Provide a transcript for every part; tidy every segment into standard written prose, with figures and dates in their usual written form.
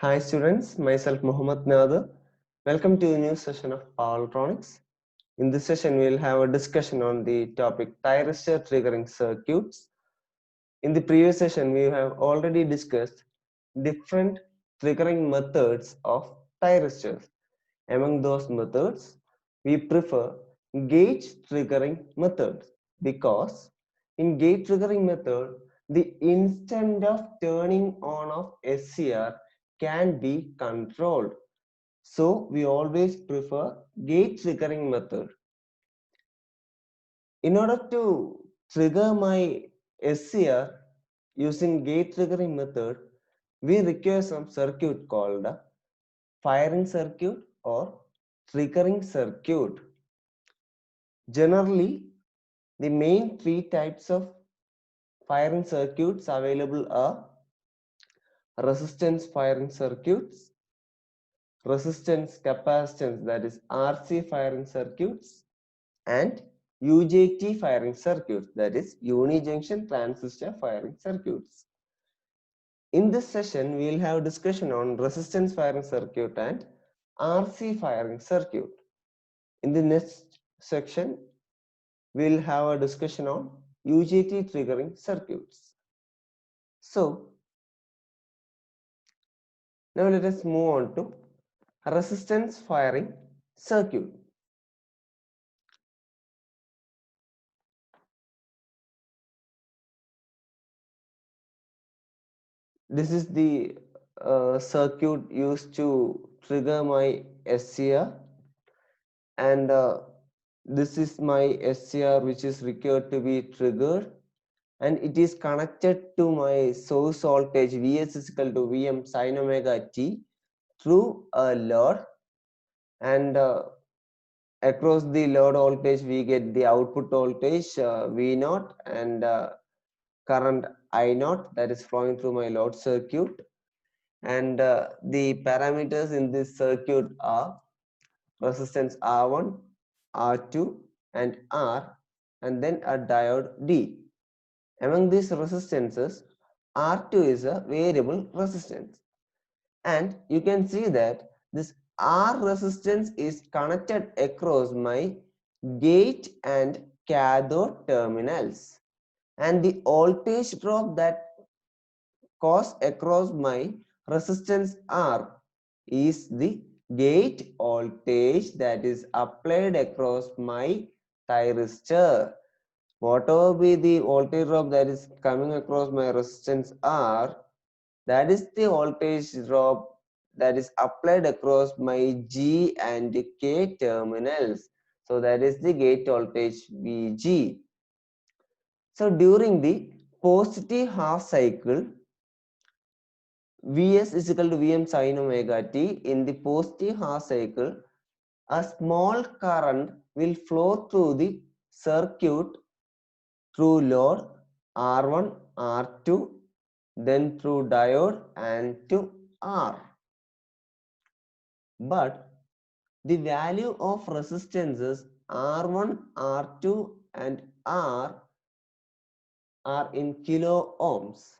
Hi students, myself Mohammed Nader. Welcome to a new session of Power Electronics. In this session, we'll have a discussion on the topic thyristor triggering circuits. In the previous session, we have already discussed different triggering methods of thyristors. Among those methods, we prefer gate triggering method because in gate triggering method, the instant of turning on of SCR can be controlled. So we always prefer gate triggering method. In order to trigger my SCR using gate triggering method, we require some circuit called a firing circuit or triggering circuit. Generally, the main three types of firing circuits available are resistance firing circuits, resistance capacitance, that is RC firing circuits, and UJT firing circuits, that is unijunction transistor firing circuits. In this session, we will have discussion on resistance firing circuit and RC firing circuit. In the next section, we will have a discussion on UJT triggering circuits. So, now let us move on to resistance firing circuit. This is the circuit used to trigger my SCR, and this is my SCR which is required to be triggered, and it is connected to my source voltage Vs is equal to Vm sin omega t through a load, and across the load voltage we get the output voltage V0 and current I0 that is flowing through my load circuit, and the parameters in this circuit are resistance R1, R2 and R, and then a diode D. Among these resistances, R2 is a variable resistance, and you can see that this R resistance is connected across my gate and cathode terminals, and the voltage drop that cause across my resistance R is the gate voltage that is applied across my thyristor. Whatever be the voltage drop that is coming across my resistance R, that is the voltage drop that is applied across my G and K terminals. So that is the gate voltage VG. So during the positive half cycle, Vs is equal to Vm sin omega t. In the positive half cycle, a small current will flow through the circuit through load R1, R2, then through diode and to R. But the value of resistances R1, R2 and R are in kilo ohms,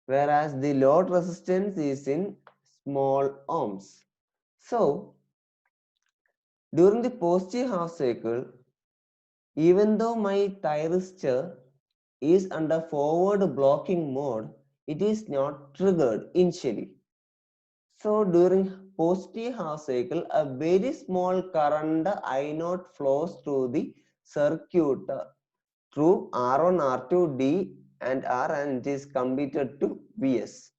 whereas the load resistance is in small ohms. So, during the positive half cycle, even though my thyristor is under forward blocking mode, it is not triggered initially. So during positive half cycle, a very small current I0 flows through the circuit through R1, R2, D and R, and it is completed to Vs.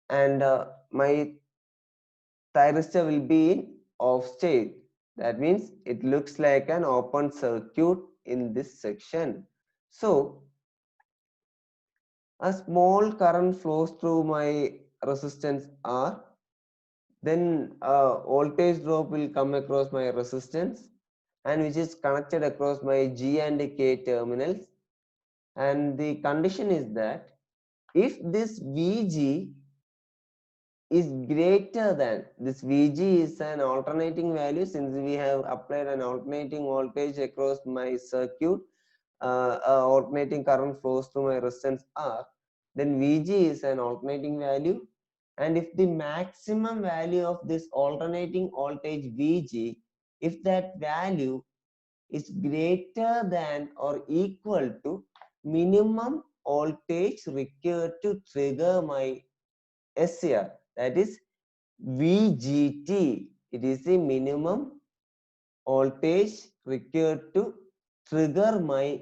And my thyristor will be in off state. That means it looks like an open circuit in this section. So a small current flows through my resistance R, then voltage drop will come across my resistance, and which is connected across my G and K terminals, and the condition is that if this Vg is greater than this, Vg is an alternating value since we have applied an alternating voltage across my circuit, alternating current flows through my resistance R, then Vg is an alternating value, And if the maximum value of this alternating voltage Vg, if that value is greater than or equal to minimum voltage required to trigger my SCR, that is VGT. It is the minimum voltage required to trigger my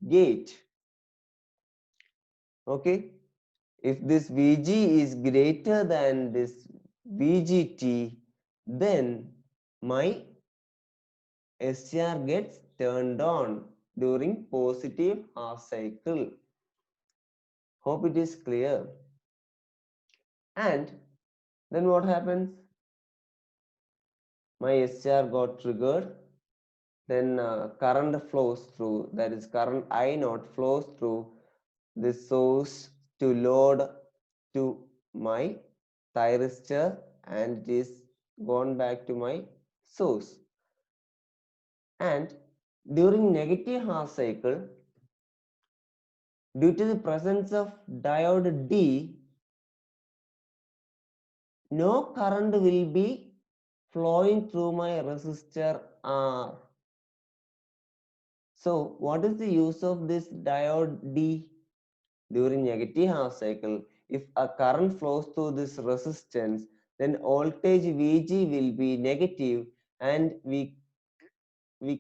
gate. Okay, if this Vg is greater than this VGT, then my SCR gets turned on during positive half cycle. Hope it is clear. And then what happens? My SCR got triggered. Then current flows through, that is current I0 flows through this source to load to my thyristor, and it is gone back to my source. And during negative half cycle, due to the presence of diode D, no current will be flowing through my resistor R. So what is the use of this diode D? During negative half cycle, if a current flows through this resistance, then voltage Vg will be negative, and we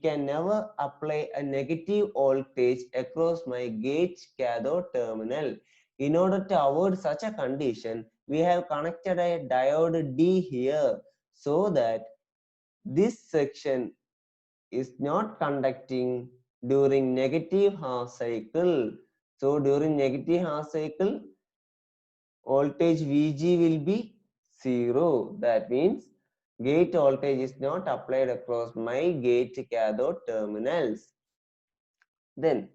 can never apply a negative voltage across my gate cathode terminal. In order to avoid such a condition, we have connected a diode D here, so that this section is not conducting during negative half cycle. So during negative half cycle, voltage Vg will be 0. That means gate voltage is not applied across my gate cathode terminals. Then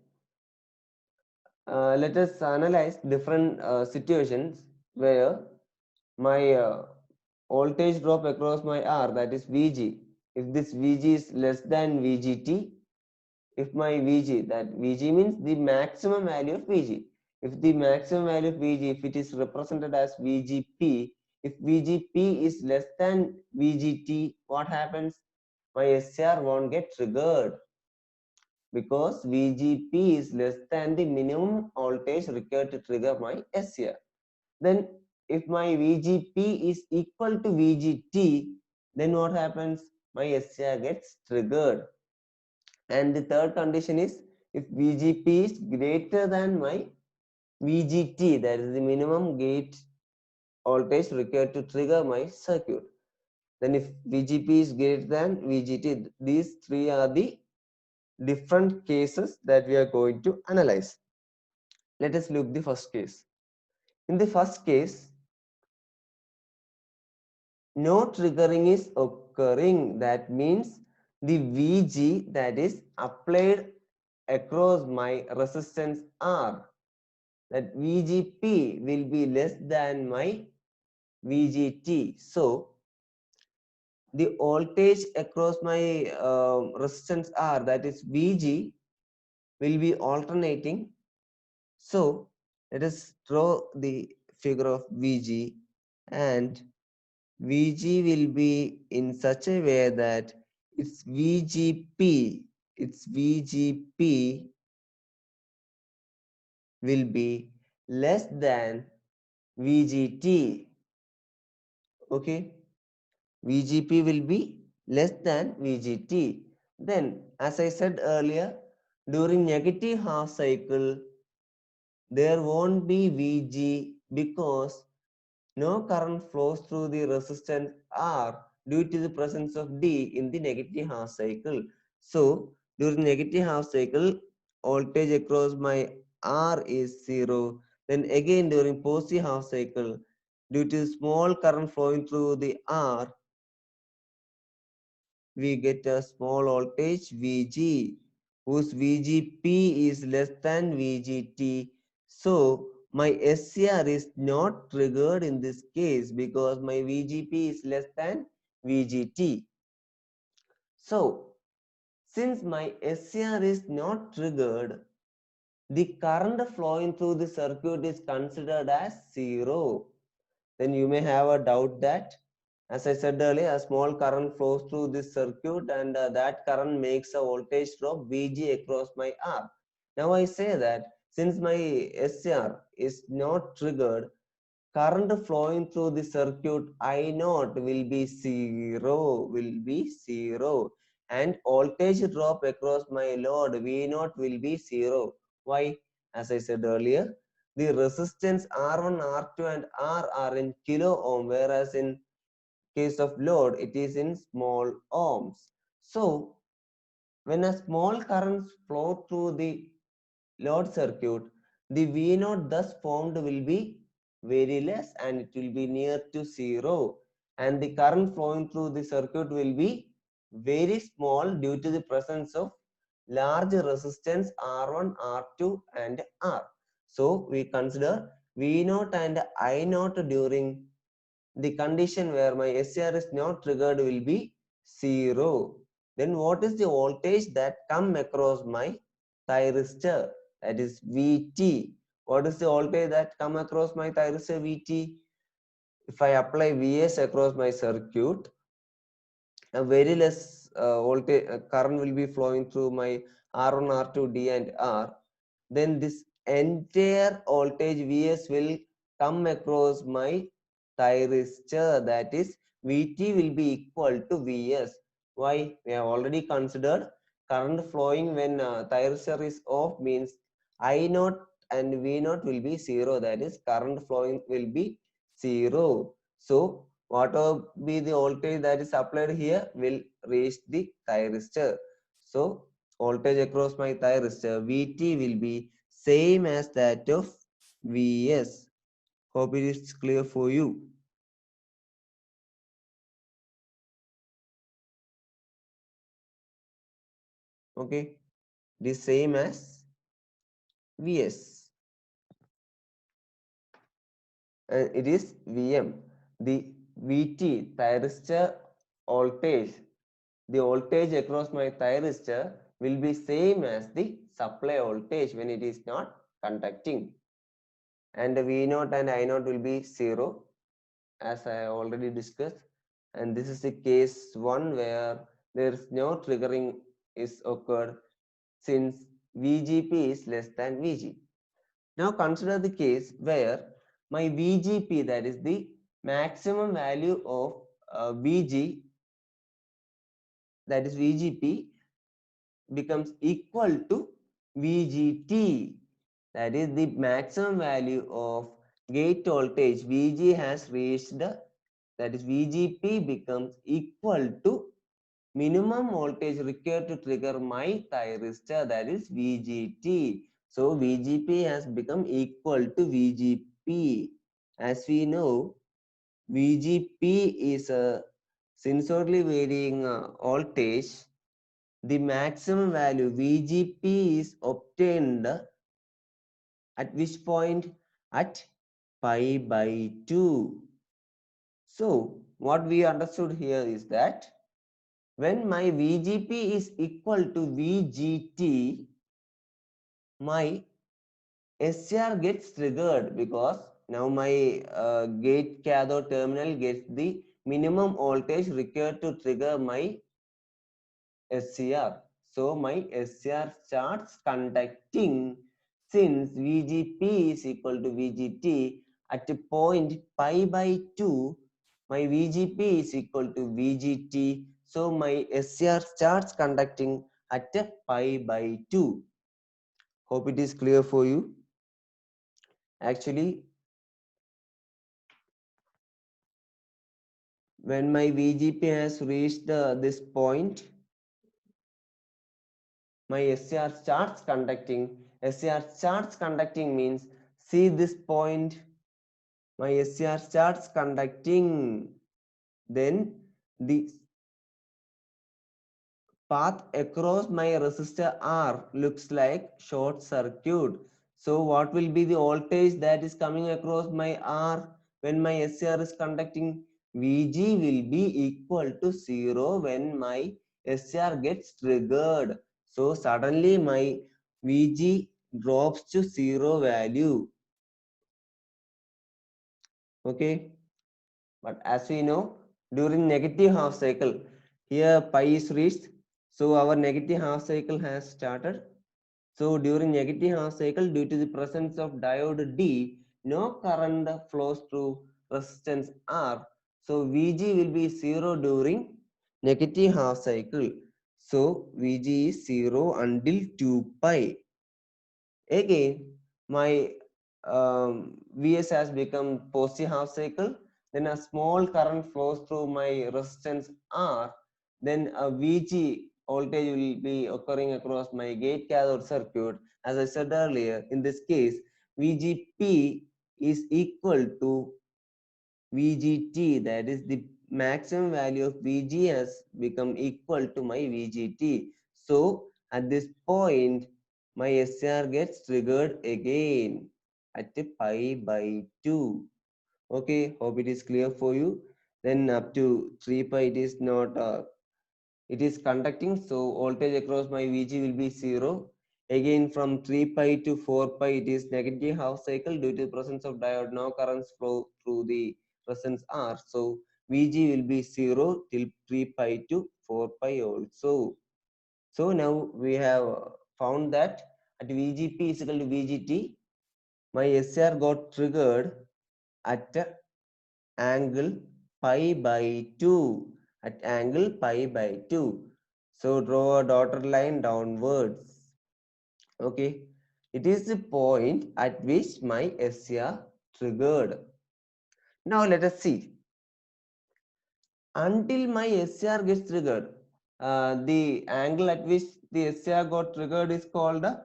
let us analyze different situations where my voltage drop across my R, that is Vg. If this Vg is less than Vgt, if my Vg, that Vg means the maximum value of Vg. If the maximum value of Vg, if it is represented as Vgp, if Vgp is less than Vgt, what happens? My SCR won't get triggered, because Vgp is less than the minimum voltage required to trigger my SCR. Then if my Vgp is equal to Vgt, then what happens? My SCR gets triggered. And the third condition is if Vgp is greater than my Vgt, that is the minimum gate voltage required to trigger my circuit. Then if Vgp is greater than Vgt, these three are the different cases that we are going to analyze. Let us look the first case. In the first case, no triggering is occurring. That means the Vg that is applied across my resistance R, that Vgp will be less than my Vgt. So the voltage across my resistance R, that is Vg, will be alternating. So let us draw the figure of Vg, and Vg will be in such a way that its Vgp will be less than Vgt. Okay, Vgp will be less than Vgt. Then, as I said earlier, during negative half cycle, there won't be Vg, because no current flows through the resistance R due to the presence of D in the negative half cycle. So during negative half cycle, voltage across my R is 0. Then again during positive half cycle, due to small current flowing through the R, we get a small voltage Vg, whose Vgp is less than Vgt. So my SCR is not triggered in this case, because my Vgp is less than Vgt. So since my SCR is not triggered, the current flowing through the circuit is considered as 0. then you may have a doubt that, as I said earlier, a small current flows through this circuit, and that current makes a voltage drop Vg across my R. Now I say that since my SR is not triggered, current flowing through the circuit I naught will be zero, and voltage drop across my load V naught will be zero. Why? As I said earlier, the resistance R1, R2 and R are in kilo ohm, whereas in case of load it is in small ohms. So when a small current flow through the load circuit, the V naught thus formed will be very less and it will be near to zero, and the current flowing through the circuit will be very small due to the presence of large resistance R1, R2 and R. So we consider V naught and I naught during the condition where my SCR is not triggered will be zero. Then what is the voltage that come across my thyristor? That is Vt. What is the voltage that come across my thyristor Vt? If I apply Vs across my circuit, a very less voltage current will be flowing through my R1, R2, D and R. Then this entire voltage Vs will come across my thyristor, that is Vt will be equal to Vs. Why? We have already considered current flowing when thyristor is off means I naught and V naught will be zero, that is current flowing will be zero. So whatever be the voltage that is applied here will reach the thyristor. So voltage across my thyristor Vt will be same as that of Vs. Hope it is clear for you. Okay, the same as Vs, and it is Vm. The Vt thyristor voltage, the voltage across my thyristor will be same as the supply voltage when it is not conducting, and the V naught and I naught will be zero, as I already discussed. And this is the case one where there is no triggering is occurred since VGP is less than VG. Now consider the case where my VGP, that is the maximum value of VG, that is VGP, becomes equal to VGT, that is the maximum value of gate voltage VG has reached, that is VGP becomes equal to minimum voltage required to trigger my thyristor, that is VGT. So VGP has become equal to VGP. As we know, VGP is a sinusoidally varying voltage. The maximum value VGP is obtained at which point? At pi by 2. So what we understood here is that when my VGP is equal to VGT, my SCR gets triggered because now my gate cathode terminal gets the minimum voltage required to trigger my SCR. So my SCR starts conducting since VGP is equal to VGT at a point pi by 2. My VGP is equal to VGT. So my SCR starts conducting at a pi by 2. Hope it is clear for you. Actually, when my VGP has reached this point, my SCR starts conducting. SCR starts conducting means, see this point, my SCR starts conducting. Then the path across my resistor R looks like short circuit. So what will be the voltage that is coming across my R when my SCR is conducting? Vg will be equal to 0 when my SCR gets triggered. So suddenly my Vg drops to 0 value. Okay. But as we know, during negative half cycle, here pi is reached. So our negative half cycle has started. So during negative half cycle, due to the presence of diode D, no current flows through resistance R. So Vg will be 0 during negative half cycle. So Vg is 0 until 2 pi. Again, my Vs has become positive half cycle. Then a small current flows through my resistance R. Then a Vg voltage will be occurring across my gate cathode circuit. As I said earlier, in this case, Vgp is equal to Vgt, that is the maximum value of Vg has become equal to my Vgt. So at this point, my SCR gets triggered again at pi by 2. Okay, hope it is clear for you. Then up to 3 pi it is not it is conducting, so voltage across my Vg will be 0. Again from 3 pi to 4 pi it is negative half cycle. Due to the presence of diode, no currents flow through the resistance R, so Vg will be 0 till 3 pi to 4 pi also. So now we have found that at Vgp is equal to Vgt, my SR got triggered at angle pi by 2, at angle pi by 2. So draw a dotted line downwards. Okay, it is the point at which my SCR triggered. Now let us see. Until my SCR gets triggered, the angle at which the SCR got triggered is called the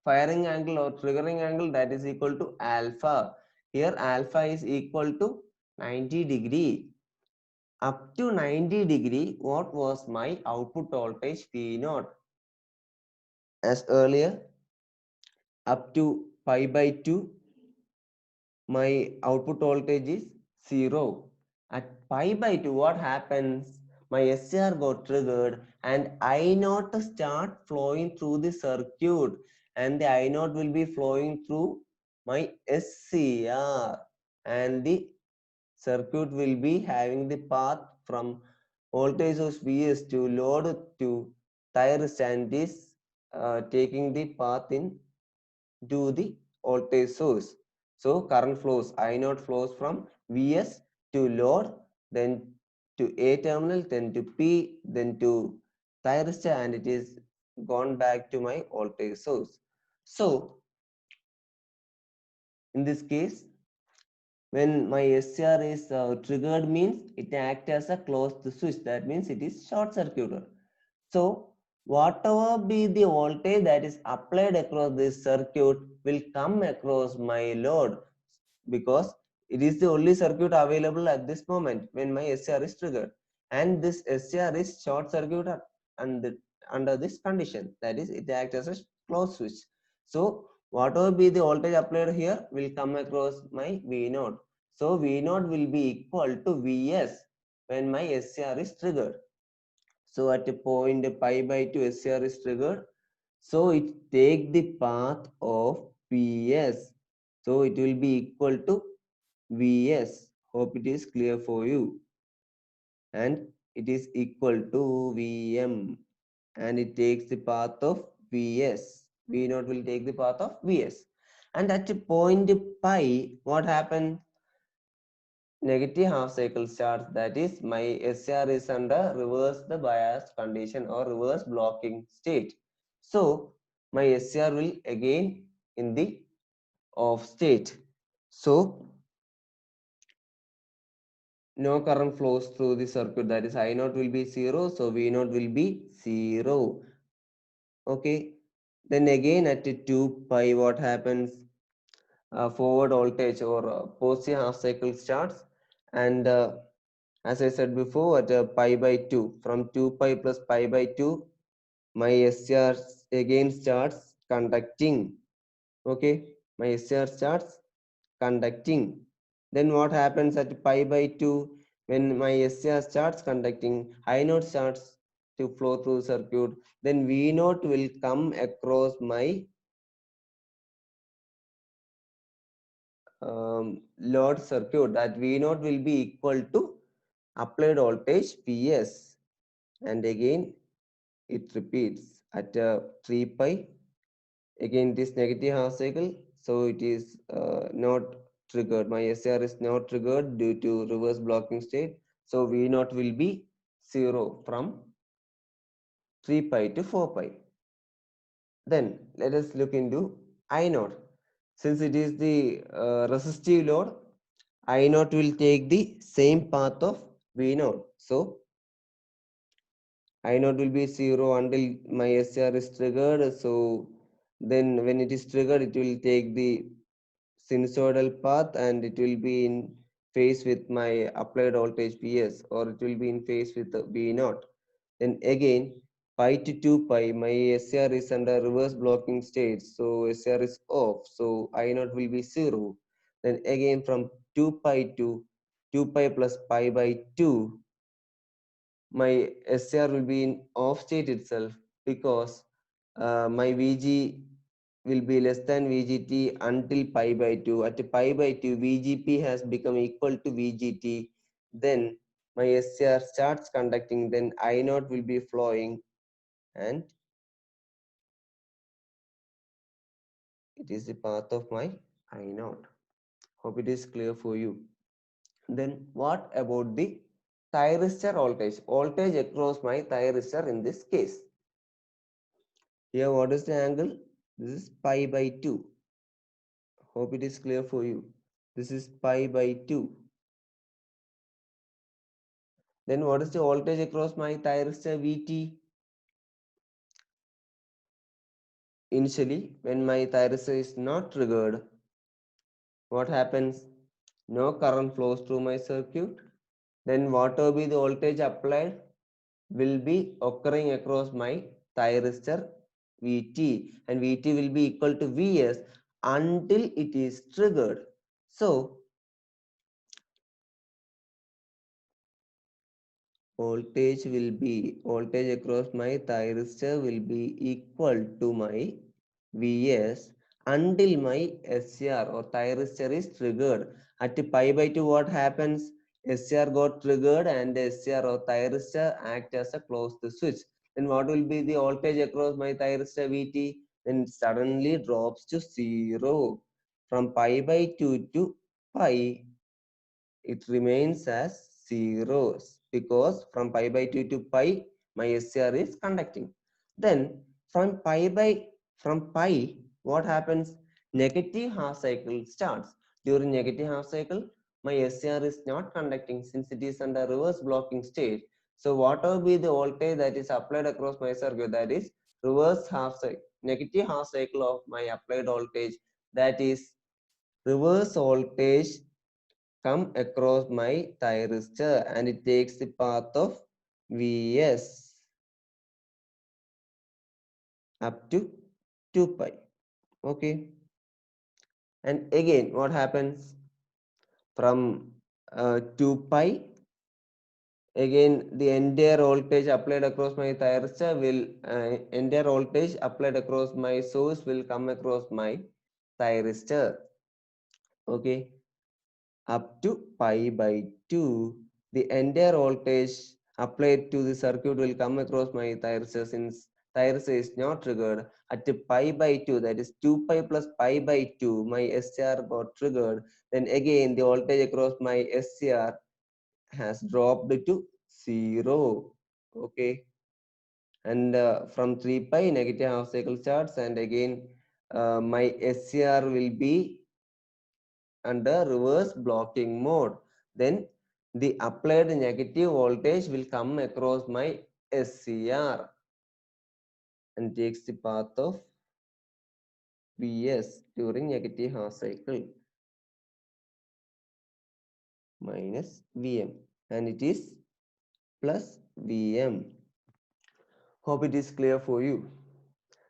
firing angle or triggering angle, that is equal to alpha. Here alpha is equal to 90 degree. Up to 90 degree, what was my output voltage V0? As earlier, up to pi by 2, my output voltage is 0. At pi by 2, what happens? My SCR got triggered and I0 start flowing through the circuit, and the I0 will be flowing through my SCR, and the circuit will be having the path from voltage source Vs to load to thyristor is taking the path in to the voltage source. So current flows, I0 flows from Vs to load, then to A terminal, then to P, then to thyristor, and it is gone back to my voltage source. So in this case, when my SCR is triggered means it acts as a closed switch. That means it is short circuited. So whatever be the voltage that is applied across this circuit will come across my load, because it is the only circuit available at this moment when my SCR is triggered. And this SCR is short circuited under this condition. That is, it acts as a closed switch. So whatever be the voltage applied here will come across my V0. So V0 will be equal to Vs when my SCR is triggered. So at a point pi by 2 SCR is triggered. So it take the path of Vs. So it will be equal to Vs. Hope it is clear for you. And it is equal to Vm. And it takes the path of Vs. V0 will take the path of Vs. And at a point pi, what happens? Negative half cycle starts, that is my SCR is under reverse the bias condition or reverse blocking state. So my SCR will again in the off state. So no current flows through the circuit, that is I0 will be 0, so V0 will be 0. Okay, then again at 2 pi what happens? Forward voltage or positive half cycle starts, and as I said before, at pi by 2, from 2 pi plus pi by 2, my SCR again starts conducting. Okay, my SCR starts conducting. Then what happens at pi by 2? When my SCR starts conducting, I0 starts to flow through circuit. Then V0 will come across my load circuit, that V naught will be equal to applied voltage Vs, and again it repeats at 3 pi. Again, this negative half cycle, so it is not triggered. My SCR is not triggered due to reverse blocking state. So V naught will be 0 from 3 pi to 4 pi. Then let us look into I naught. Since it is the resistive load, I naught will take the same path of V naught. So I naught will be 0 until my SCR is triggered. So then when it is triggered, it will take the sinusoidal path and it will be in phase with my applied voltage Vs, or it will be in phase with the V naught. Then again, pi to 2 pi, my SCR is under reverse blocking state, so SCR is off, so I naught will be 0. Then again from 2 pi to 2 pi plus pi by 2, my SCR will be in off state itself, because my VG will be less than VGT until pi by 2. At pi by 2, VGP has become equal to VGT. Then my SCR starts conducting, then I naught will be flowing, and it is the path of my I naught. Hope it is clear for you. Then what about the thyristor voltage? Voltage across my thyristor in this case. Here, what is the angle? This is pi by 2. Hope it is clear for you. This is pi by 2. Then what is the voltage across my thyristor Vt? Initially, when my thyristor is not triggered, what happens? No current flows through my circuit. Then whatever be the voltage applied will be occurring across my thyristor Vt, and Vt will be equal to Vs until it is triggered. So voltage across my thyristor will be equal to my Vs until my SCR or thyristor is triggered. At pi by 2, what happens? SCR got triggered and SCR or thyristor act as a closed switch. Then what will be the voltage across my thyristor Vt? Then suddenly drops to 0. From pi by 2 to pi, it remains as zeros, because from pi by 2 to pi, my SCR is conducting. Then from pi, what happens? Negative half cycle starts. During negative half cycle, my SCR is not conducting since it is under reverse blocking state. So whatever be the voltage that is applied across my circuit, that is reverse half cycle, negative half cycle of my applied voltage, that is reverse voltage come across my thyristor, and it takes the path of Vs up to 2 pi. Okay. And again, what happens? From 2 pi, again the entire voltage applied across my thyristor will, entire voltage applied across my source will come across my thyristor. Okay. Up to pi by 2, the entire voltage applied to the circuit will come across my thyristor, since thyristor is not triggered. At pi by 2, that is 2 pi plus pi by 2, my SCR got triggered. Then again the voltage across my SCR has dropped to 0. Okay. And from 3 pi, negative half cycle starts, and again my SCR will be under reverse blocking mode. Then the applied negative voltage will come across my SCR and takes the path of Vs during negative half cycle minus Vm, and it is plus Vm. Hope it is clear for you.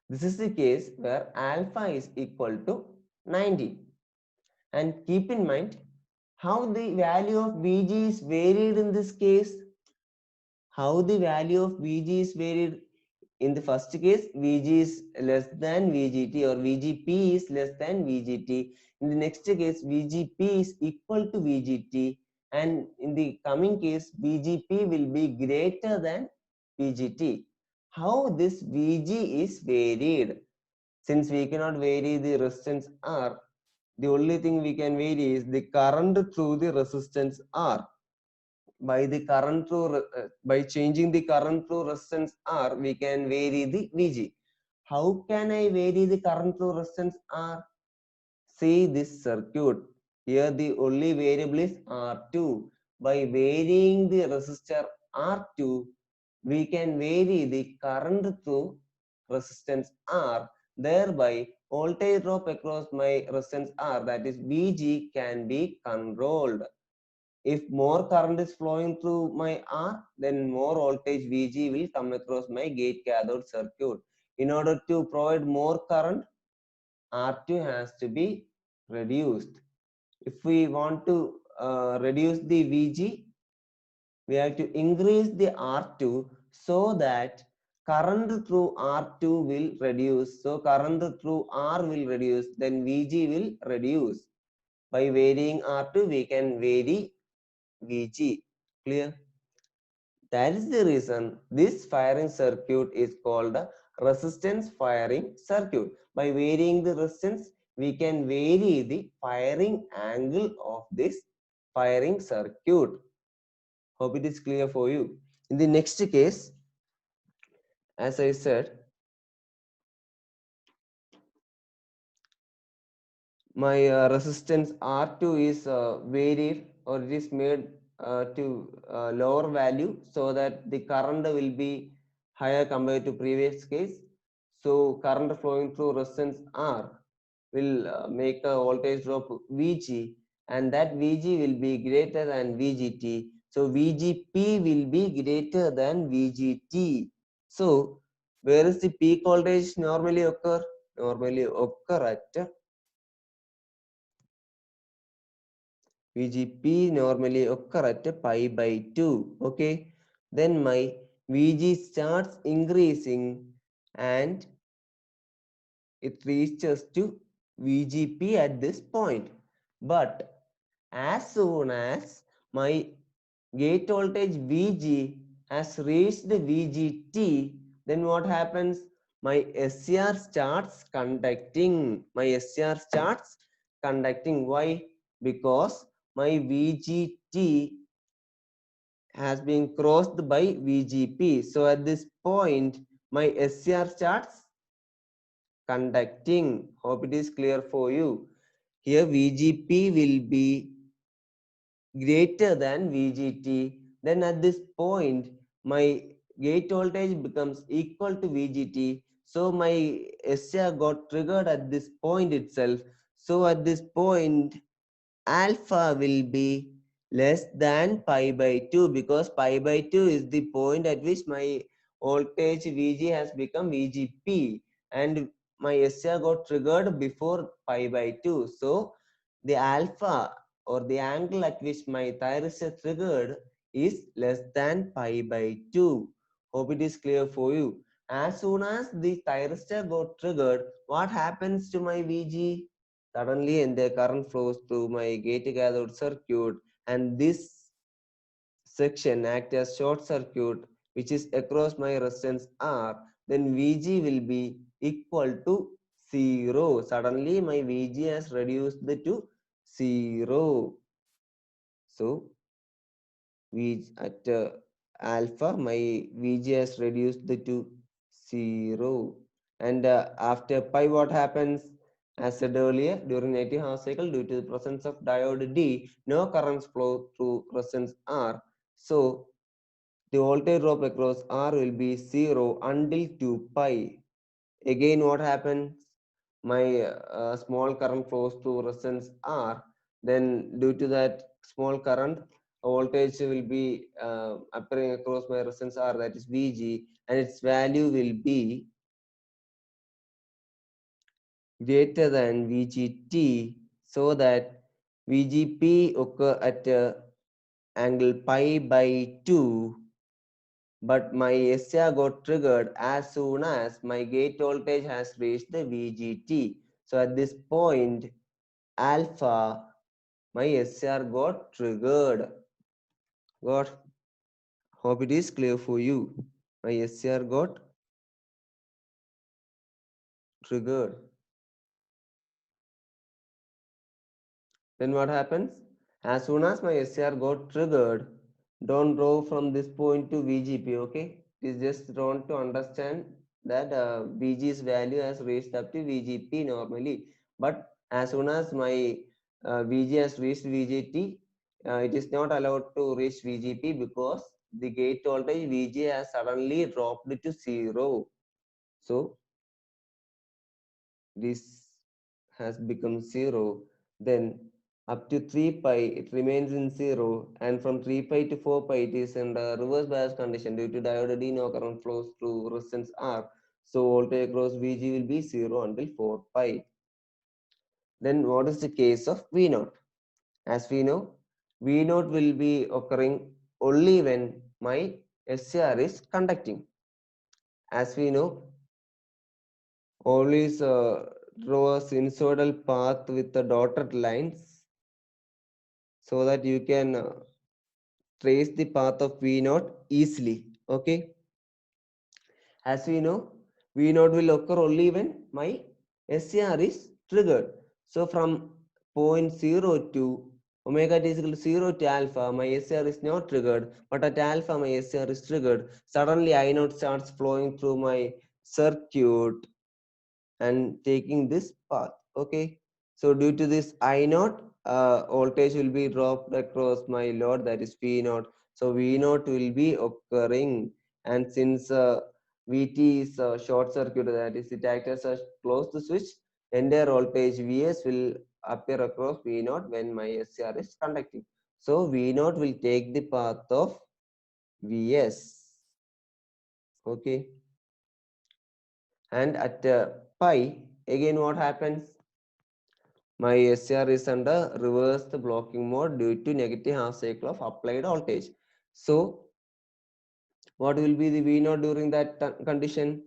This is the case where alpha is equal to 90. And keep in mind how the value of Vg is varied in this case. How the value of Vg is varied. In the first case, Vg is less than Vgt, or Vgp is less than Vgt. In the next case, VGP is equal to VGT, and in the coming case, VGP will be greater than VGT. How this VG is varied? Since we cannot vary the resistance R, the only thing we can vary is the current through the resistance R. By changing the current through resistance R, we can vary the VG. How can I vary the current through resistance R? See this circuit. Here the only variable is R2. By varying the resistor R2, we can vary the current through resistance R. Thereby, voltage drop across my resistance R, that is VG, can be controlled. If more current is flowing through my R, then more voltage VG will come across my gate cathode circuit. In order to provide more current, R2 has to be reduced. If we want to reduce the VG, we have to increase the R2 so that current through R2 will reduce. So current through R will reduce, then VG will reduce. By varying R2, we can vary VG. Clear? That is the reason this firing circuit is called a resistance firing circuit. By varying the resistance, we can vary the firing angle of this firing circuit. Hope it is clear for you. In the next case, as I said, my resistance R2 is varied, or it is made to lower value so that the current will be higher compared to previous case. So current flowing through resistance R will make a voltage drop VG, and that VG will be greater than VGT. So VGP will be greater than VGT. So where is the peak voltage normally occur? Normally occur at VGP normally occur at pi by 2. Okay, then my VG starts increasing and it reaches to VGP at this point. But as soon as my gate voltage VG has reached the VGT, then what happens? My SCR starts conducting. Why? Because my VGT has been crossed by VGP. So at this point, my SCR starts conducting. Hope it is clear for you. Here VGP will be greater than VGT. Then at this point, my gate voltage becomes equal to VGT. So my SCR got triggered at this point itself. So at this point, alpha will be less than pi by 2, because pi by 2 is the point at which my voltage VG has become VGP, and my SCR got triggered before pi by 2. So the alpha, or the angle at which my thyristor triggered, is less than pi by 2. Hope it is clear for you. As soon as the thyristor got triggered, what happens to my VG? Suddenly, and the current flows through my gate cathode circuit, and this section acts as short circuit, which is across my resistance R. Then VG will be equal to 0. Suddenly my VG has reduced to 0. So V at alpha, my VG has reduced to 0. And after pi, what happens? As said earlier, during negative half cycle, due to the presence of diode D, no currents flow through resistance R. So the voltage drop across R will be 0 until 2 pi. Again, what happens? My small current flows through resistance R. Then due to that small current, voltage will be appearing across my resistance R, that is VG, and its value will be greater than VGT, so that VGP occur at angle pi by 2, but my SCR got triggered as soon as my gate voltage has reached the VGT. So at this point, alpha, my SCR got triggered. Got, hope it is clear for you. My SCR got triggered. Then what happens? As soon as my SCR got triggered, don't draw from this point to VGP, okay? It is just drawn to understand that VG's value has reached up to VGP normally. But as soon as my VG has reached VGT, it is not allowed to reach VGP because the gate voltage VG has suddenly dropped to 0. So this has become 0. Then up to 3 pi it remains in 0, and from 3 pi to 4 pi it is in the reverse bias condition due to diode D, no current flows through resistance R. So voltage across VG will be 0 until 4 pi. Then what is the case of V naught? As we know, V naught will be occurring only when my SCR is conducting. As we know, always draw a sinusoidal path with the dotted lines so that you can trace the path of V naught easily. Okay. As we know, V naught will occur only when my SCR is triggered. So from point 0 to omega t is equal to 0 to alpha, my SCR is not triggered, but at alpha my SCR is triggered. Suddenly I naught starts flowing through my circuit and taking this path. Okay, so due to this I naught, voltage will be dropped across my load, that is V naught. So V naught will be occurring, and since VT is a short circuit, that is it acts as a closed switch, entire voltage Vs will appear across V naught when my SCR is conducting. So V naught will take the path of Vs. Okay, and at pi, again what happens? My SCR is under reversed blocking mode due to negative half cycle of applied voltage. So what will be the V naught during that condition?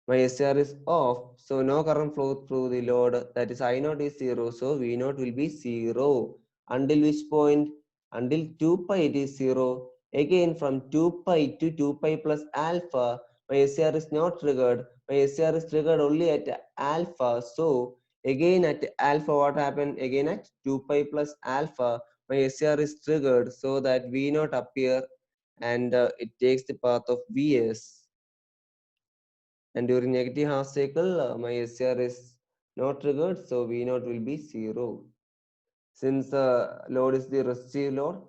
My SCR is off, so no current flow through the load, that is I naught is 0, so V naught will be 0. Until which point? Until 2 pi it is 0. Again from 2 pi to 2 pi plus alpha, my SCR is not triggered. My SCR is triggered only at alpha, so again at alpha what happened? Again at 2 pi plus alpha, my SCR is triggered so that V naught appear, and it takes the path of Vs, and during negative half cycle my SCR is not triggered, so V naught will be 0. Since the load is the resistive load,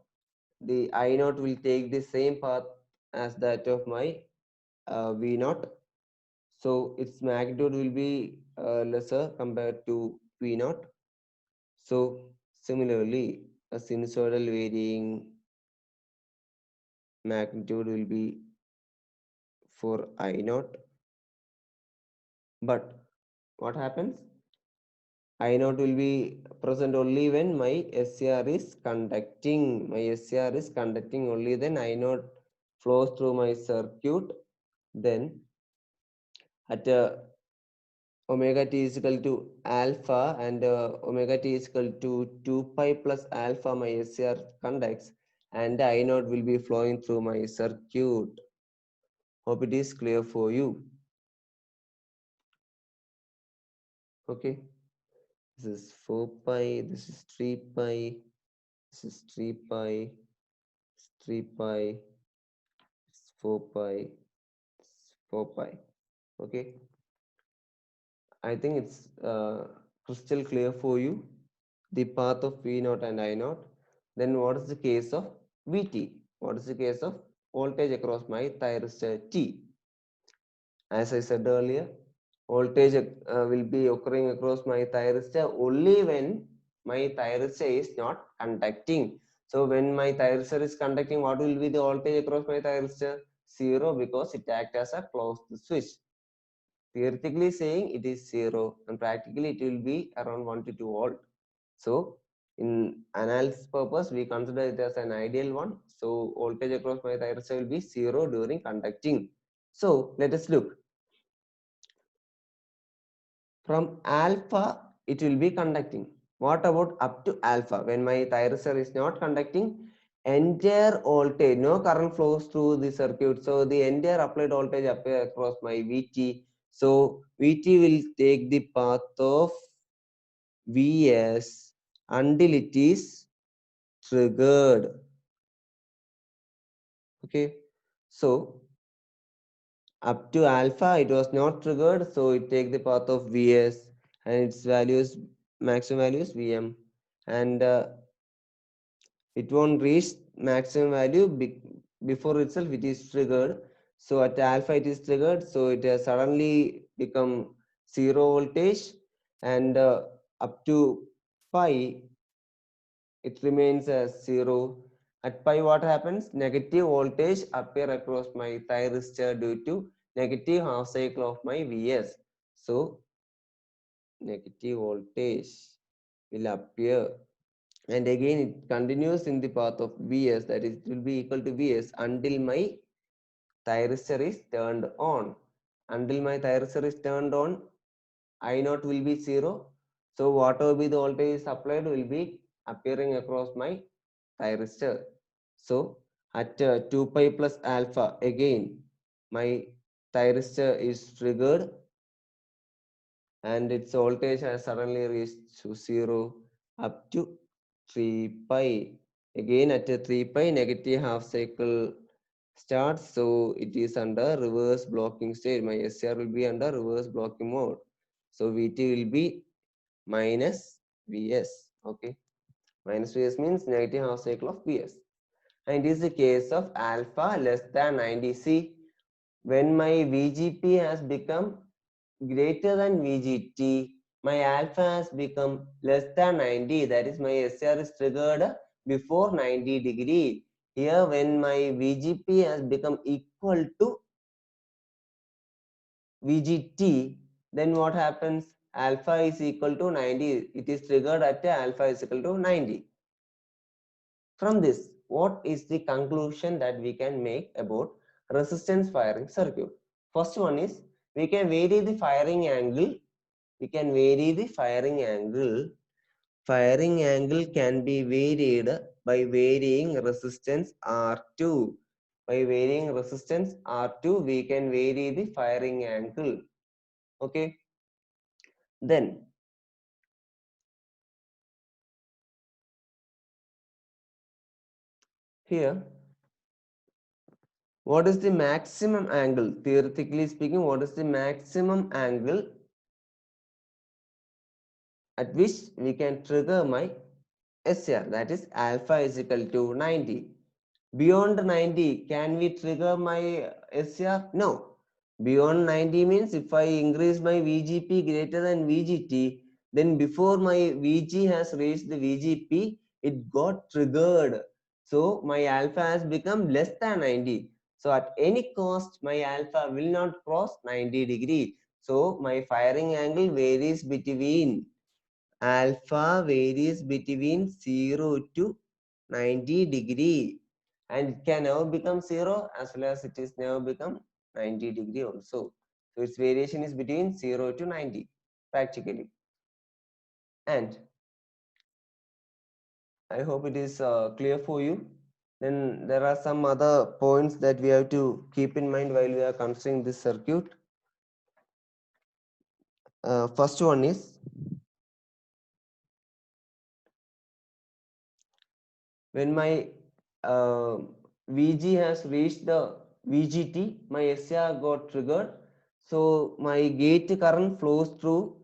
the I naught will take the same path as that of my V naught, so its magnitude will be lesser compared to V naught. So similarly, a sinusoidal varying magnitude will be for I naught. But what happens? I naught will be present only when my SCR is conducting. My SCR is conducting only then I naught flows through my circuit. Then at omega t is equal to alpha, and omega t is equal to 2 pi plus alpha, my SCR conducts, and I naught will be flowing through my circuit. Hope it is clear for you. Okay. This is 4 pi, this is 3 pi, this is 3 pi, 3 pi, 4 pi, 4 pi. Okay, I think it's crystal clear for you, the path of V naught and I naught. Then what is the case of VT? What is the case of voltage across my thyristor T? As I said earlier, voltage will be occurring across my thyristor only when my thyristor is not conducting. So when my thyristor is conducting, what will be the voltage across my thyristor? 0, because it acts as a closed switch. Theoretically saying it is 0, and practically it will be around 1 to 2 volt. So in analysis purpose, we consider it as an ideal one. So voltage across my thyristor will be 0 during conducting. So let us look. From alpha, it will be conducting. What about up to alpha? When my thyristor is not conducting entire voltage, no current flows through the circuit, so the entire applied voltage appear across my Vt. So Vt will take the path of Vs until it is triggered. Okay, so up to alpha it was not triggered, so it take the path of Vs and its values, maximum values Vm, and it won't reach maximum value before itself it is triggered. So at alpha it is triggered, so it has suddenly become zero voltage, and up to pi it remains as zero. At pi what happens? Negative voltage appear across my thyristor due to negative half cycle of my Vs. So negative voltage will appear, and again it continues in the path of Vs, that is it will be equal to Vs until my thyristor is turned on. Until my thyristor is turned on, I naught will be zero. So whatever be the voltage supplied will be appearing across my thyristor. So at 2 pi plus alpha, again my thyristor is triggered and its voltage has suddenly reached to zero up to 3 pi. Again at a 3 pi, negative half cycle starts, so it is under reverse blocking state. My SCR will be under reverse blocking mode. So Vt will be minus Vs. Okay, minus Vs means negative half cycle of Vs. And it is the case of alpha less than 90. See, when my VGP has become greater than VGT, my alpha has become less than 90. That is, my SCR is triggered before 90 degree. Here, when my VGP has become equal to VGT, then what happens? Alpha is equal to 90. It is triggered at alpha is equal to 90. From this, what is the conclusion that we can make about resistance firing circuit? First one is, we can vary the firing angle. We can vary the firing angle. Firing angle can be varied by varying resistance R2. By varying resistance R2, we can vary the firing angle. Okay. Then here, what is the maximum angle? Theoretically speaking, what is the maximum angle at which we can trigger my SCR? That is alpha is equal to 90. Beyond 90, can we trigger my SCR? No. Beyond 90 means if I increase my VGP greater than VGT, then before my VG has reached the VGP, it got triggered. So my alpha has become less than 90. So at any cost, my alpha will not cross 90 degree. So my firing angle varies between alpha varies between 0 to 90 degree, and it can never become 0 as well as it is never become 90 degree also. So its variation is between 0 to 90 practically. And I hope it is clear for you. Then there are some other points that we have to keep in mind while we are considering this circuit. First one is, when my uh, VG has reached the VGT, my SCR got triggered. So my gate current flows through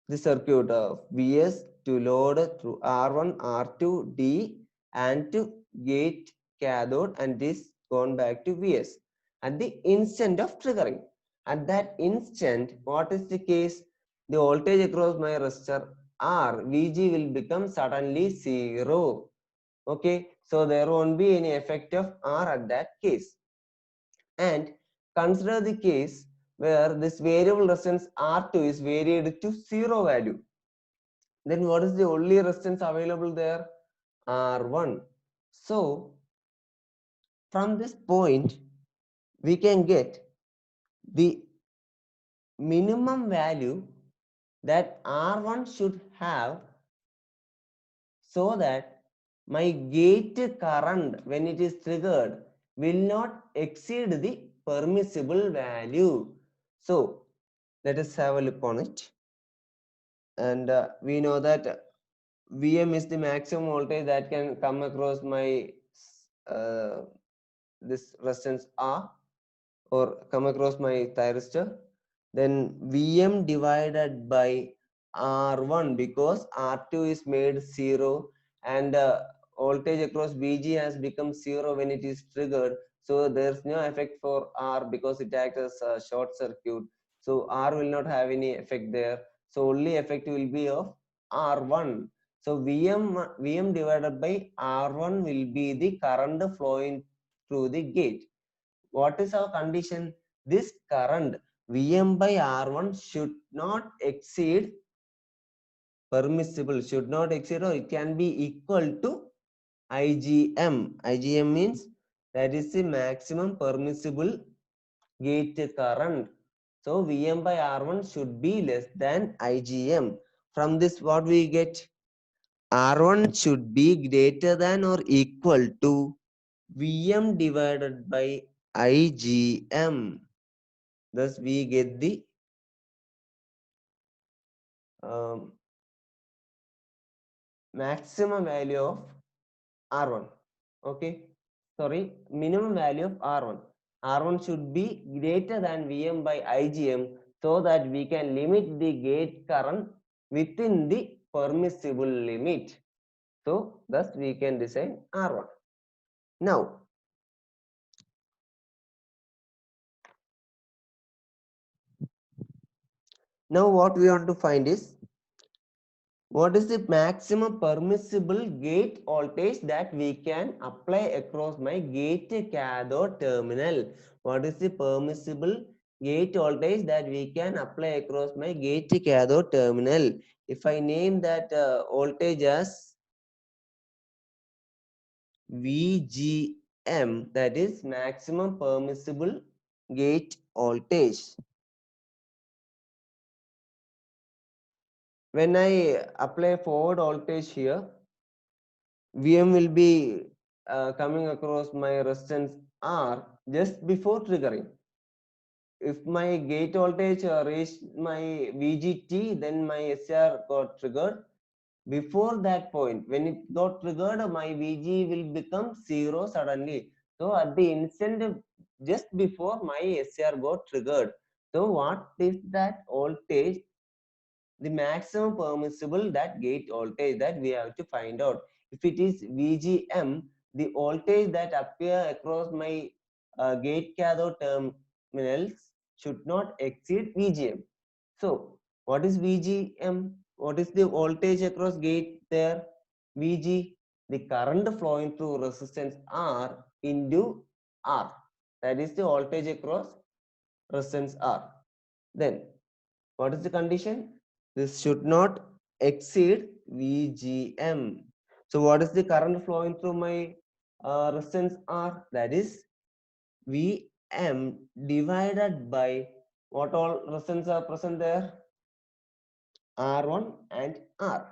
the circuit of Vs to load through R1, R2, D, and to gate cathode, and this gone back to Vs at the instant of triggering. At that instant, what is the case? The voltage across my resistor R, Vg will become suddenly zero. Okay, so there won't be any effect of R at that case. And consider the case where this variable resistance R2 is varied to zero value. Then what is the only resistance available there? R1. So from this point, we can get the minimum value that R1 should have so that my gate current when it is triggered will not exceed the permissible value. So let us have a look on it. And we know that Vm is the maximum voltage that can come across my this resistance R or come across my thyristor. Then Vm divided by R1, because R2 is made 0 and voltage across Vg has become 0 when it is triggered. So there's no effect for R because it acts as a short circuit. So R will not have any effect there. So only effect will be of R1. So Vm divided by R1 will be the current flowing through the gate. What is our condition? This current Vm by R1 should not exceed permissible, should not exceed, or it can be equal to IgM. IgM means that is the maximum permissible gate current. So Vm by R1 should be less than IgM. From this, what we get? R1 should be greater than or equal to Vm divided by IgM. Thus, we get the um, maximum value of R1. Okay, sorry, minimum value of R1. R1 should be greater than Vm by IgM so that we can limit the gate current within the permissible limit. So, thus we can design R1. Now, what we want to find is what is the maximum permissible gate voltage that we can apply across my gate cathode terminal? What is the permissible gate voltage that we can apply across my gate cathode terminal? If I name that voltage as VGM, that is maximum permissible gate voltage. When I apply forward voltage here, Vm will be coming across my resistance R just before triggering. If my gate voltage reached my VGT, then my SR got triggered. Before that point, when it got triggered, my VG will become 0 suddenly. So at the instant just before my SR got triggered. So what is that voltage? The maximum permissible that gate voltage that we have to find out. If it is VGM, the voltage that appear across my gate cathode terminals should not exceed VGM. So what is VGM? What is the voltage across gate there? VG, the current flowing through resistance R into R. That is the voltage across resistance R. Then what is the condition? This should not exceed VGM. So what is the current flowing through my resistance R? That is Vm divided by what all resistance are present there? R1 and R.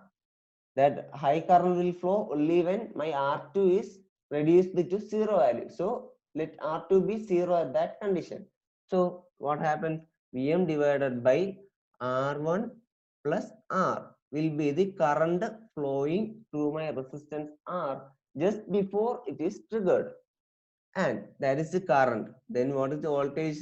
That high current will flow only when my R2 is reduced to 0 value. So let R2 be 0 at that condition. So what happens? Vm divided by R1 plus R will be the current flowing through my resistance R just before it is triggered. And that is the current. Then what is the voltage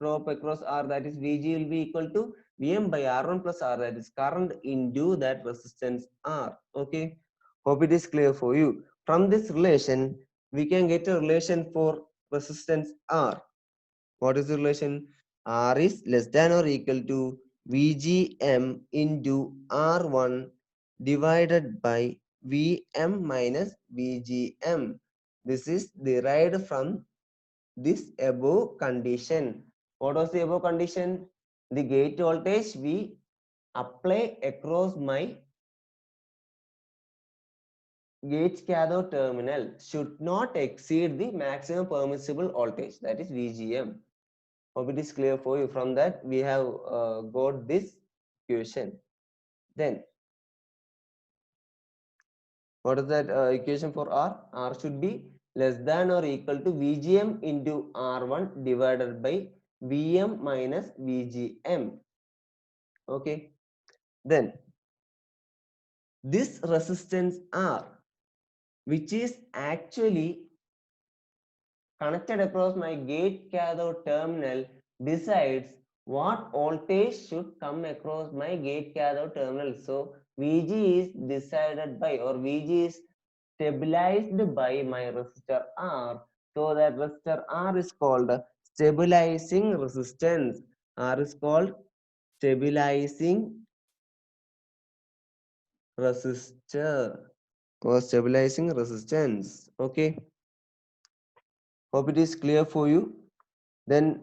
drop across R? That is Vg will be equal to Vm by R1 plus R, that is current into that resistance R. Okay, hope it is clear for you. From this relation, we can get a relation for resistance R. What is the relation? R is less than or equal to VGM into R1 divided by Vm minus VGM. This is derived from this above condition. What was the above condition? The gate voltage we apply across my gate cathode terminal should not exceed the maximum permissible voltage, that is VGM. Hope it is clear for you. From that we have got this equation. Then What is that equation for R? R should be less than or equal to VGM into R1 divided by VM minus VGM. Okay. Then this resistance R, which is actually connected across my gate cathode terminal, decides what voltage should come across my gate cathode terminal. So VG is decided by, or VG is stabilized by my resistor R. So that resistor R is called stabilizing resistance. R is called stabilizing resistor or stabilizing resistance. Okay. Hope it is clear for you. Then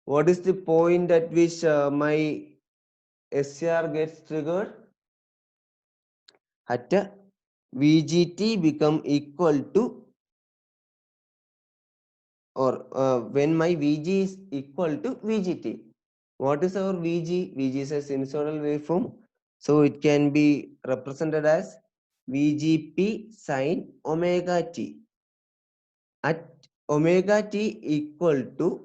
what is the point at which my SCR gets triggered? At VGT become equal to, or when my VG is equal to VGT. What is our VG? VG is a sinusoidal waveform. So it can be represented as VGP sine omega t. At omega t equal to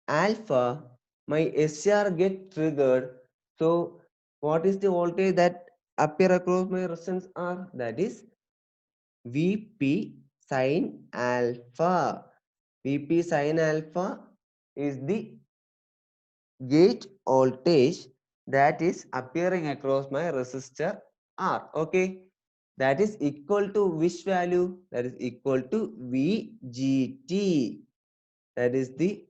alpha, my SCR get triggered. So what is the voltage that appear across my resistance R? That is Vp sine alpha. Vp sine alpha is the gate voltage that is appearing across my resistor R. Okay. That is equal to which value? That is equal to VGT. That is the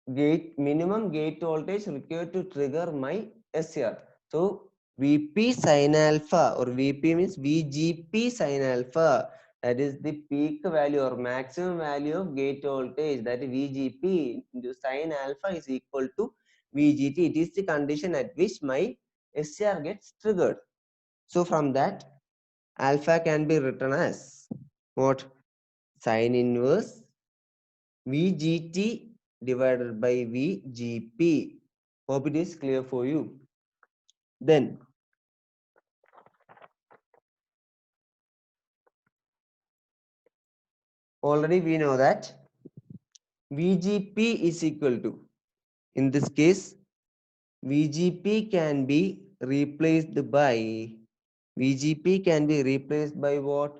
minimum gate voltage required to trigger my SCR. So Vp sin alpha, or Vp means VGP sin alpha, that is the peak value or maximum value of gate voltage, that is VGP into sin alpha is equal to VGT. It is the condition at which my SCR gets triggered. So from that, alpha can be written as what? Sin inverse VGT divided by VGP. Hope it is clear for you. Then already we know that VGP is equal to, in this case, VGP can be replaced by what?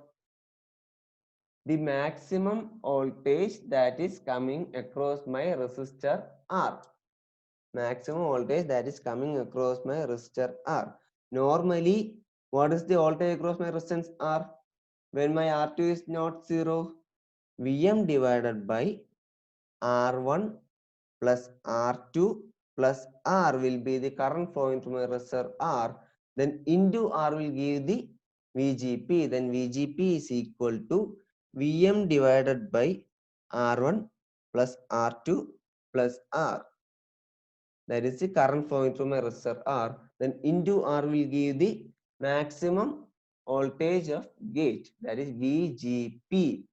The maximum voltage that is coming across my resistor R. Maximum voltage that is coming across my resistor R. Normally, what is the voltage across my resistance R? When my R2 is not 0, Vm divided by R1 plus R2 plus R will be the current flowing through my resistor R. Then into R will give the VGP. Then VGP is equal to Vm divided by R1 plus R2 plus R. That is the current flowing through my resistor R. Then into R will give the maximum voltage of gate, that is VGP.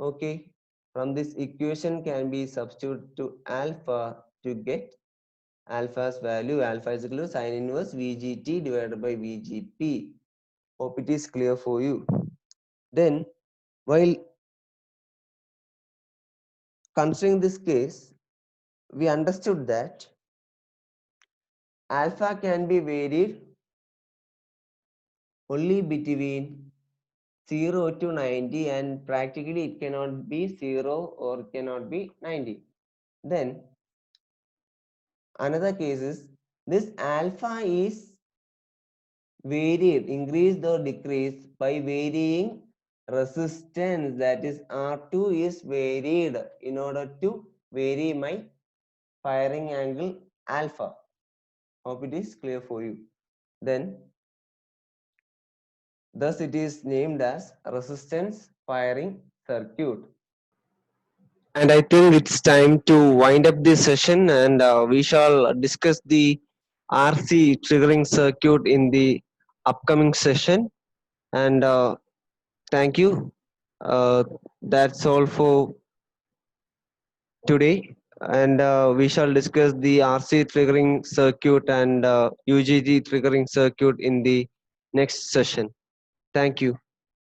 Okay. From this equation can be substituted to alpha to get alpha's value. Alpha is equal to sin inverse VGT divided by VGP. Hope it is clear for you. Then while considering this case, we understood that alpha can be varied only between 0 to 90, and practically it cannot be 0 or cannot be 90. Then another case is this alpha is varied, increased or decreased by varying resistance, that is R2 is varied in order to vary my firing angle alpha. Hope it is clear for you. Then thus it is named as resistance firing circuit. And I think it's time to wind up this session, and we shall discuss the RC triggering circuit in the upcoming session. And thank you. That's all for today. And we shall discuss the RC triggering circuit and UGT triggering circuit in the next session. Thank you.